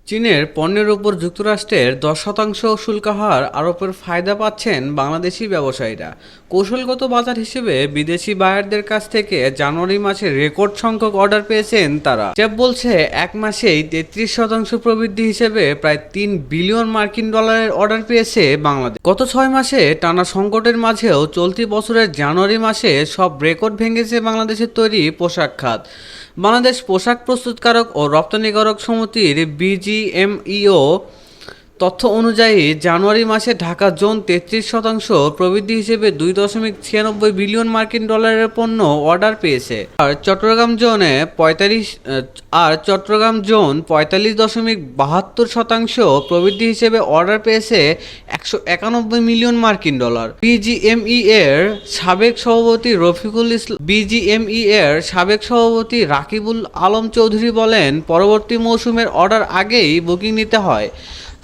চীনের পণ্যের উপর যুক্তরাষ্ট্রের 10% শুল্ক হার আরোপের ফায়দা পাচ্ছেন বাংলাদেশি ব্যবসায়ীরা। কৌশলগত বাজার হিসেবে বিদেশি বায়ারদের কাছ থেকে জানুয়ারি মাসে রেকর্ড সংখ্যক অর্ডার পেয়েছেন তারা। ট্যাব বলছে এক মাসেই 33% প্রবৃদ্ধি হিসেবে প্রায় 3 বিলিয়ন মার্কিন ডলারের অর্ডার পেয়েছে বাংলাদেশ। গত 6 মাসে টানা সংকটের মাঝেও চলতি বছরের জানুয়ারি মাসে সব রেকর্ড ভেঙেছে বাংলাদেশের তৈরি পোশাক খাত। বাংলাদেশ পোশাক প্রস্তুতকারক ও রপ্তানিকারক সমিতির বিজিএমইও তথ্য অনুযায়ী জানুয়ারি মাসে ঢাকা জোন 33% প্রবৃদ্ধি হিসেবে 2.96 বিলিয়ন মার্কিন ডলারের পণ্য অর্ডার পেয়েছে। চট্টগ্রাম জোন 45.72% প্রবৃদ্ধি হিসেবে অর্ডার পেয়েছে 191 মিলিয়ন মার্কিন ডলার। বিজিএমইএর সাবেক সভাপতি রাকিবুল আলম চৌধুরী বলেন, পরবর্তী মৌসুমের অর্ডার আগেই বুকিং নিতে হয়,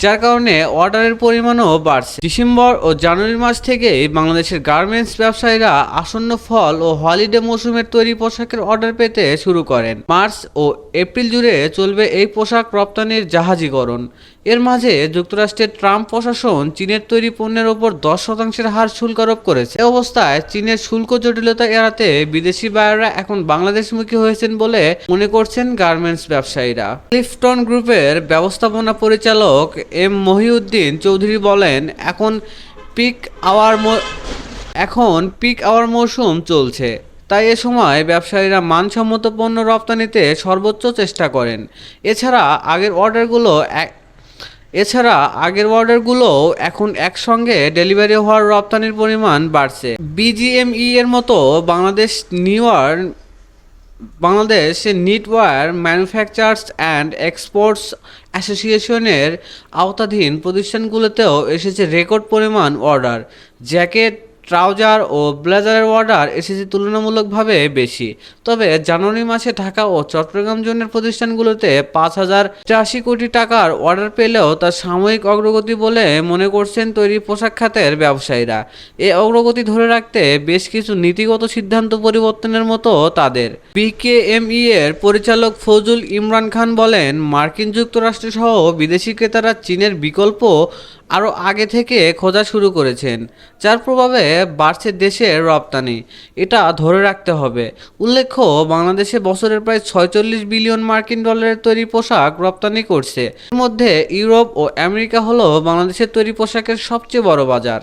যার কারণে অর্ডারের পরিমাণও বাড়ছে। ডিসেম্বর ও জানুয়ারি মাস থেকেই বাংলাদেশের গার্মেন্টস ব্যবসায়ীরা আসন্ন ফল ও হলিডে মৌসুমের তৈরি পোশাকের অর্ডার পেতে শুরু করেন। মার্চ ও এপ্রিল জুড়ে চলবে এই পোশাক রপ্তানির জাহাজীকরণ। এর মাঝে যুক্তরাষ্ট্রের ট্রাম্প প্রশাসন চীনের তৈরি পণ্যের ওপর 10% হার শুল্ক আরোপ করেছে। এ অবস্থায় চীনের শুল্ক জটিলতা এড়াতে বিদেশি বায়াররা এখন বাংলাদেশমুখী হয়েছেন বলে মনে করছেন গার্মেন্টস ব্যবসায়ীরা। ক্লিফটন গ্রুপের ব্যবস্থাপনা পরিচালক এম মহিউদ্দিন চৌধুরী বলেন, এখন পিক আওয়ার মৌসুম চলছে, তাই এ সময় ব্যবসায়ীরা মানসম্মত পণ্য রপ্তানিতে সর্বোচ্চ চেষ্টা করেন। এছাড়া আগের অর্ডারগুলোও এখন একসঙ্গে ডেলিভারি হওয়ার রপ্তানির পরিমাণ বাড়ছে। বিজিএমই এর মতো Bangladesh knitwear manufacturers and exports অ্যাসোসিয়েশনের আওতাধীন প্রতিষ্ঠানগুলোতেও এসেছে রেকর্ড পরিমাণ অর্ডার। জ্যাকেট, ট্রাউজার ও ব্লেজারের অর্ডার এসেছে তুলনামূলকভাবে বেশি। তবে জানুয়ারি মাসে ঢাকা ও চট্টগ্রাম জোনের প্রতিষ্ঠানগুলোতে 5,083 কোটি টাকার অর্ডার পেলেও তা সাময়িক অগ্রগতি বলে মনে করছেন তৈরি পোশাক খাতের ব্যবসায়ীরা। এই অগ্রগতি ধরে রাখতে বেশ কিছু নীতিগত সিদ্ধান্ত পরিবর্তনের মতো তাদের। বিকেএমই এর পরিচালক ফজল ইমরান খান বলেন, মার্কিন যুক্তরাষ্ট্র সহ বিদেশি ক্রেতারা চীনের বিকল্প আরও আগে থেকে খোঁজা শুরু করেছেন, যার প্রভাবে বাড়ছে দেশের রপ্তানি। এটা ধরে রাখতে হবে। উল্লেখ্য, বাংলাদেশে বছরের প্রায় 46 বিলিয়ন মার্কিন ডলারের তৈরি পোশাক রপ্তানি করছে। এর মধ্যে ইউরোপ ও আমেরিকা হলো বাংলাদেশের তৈরি পোশাকের সবচেয়ে বড় বাজার।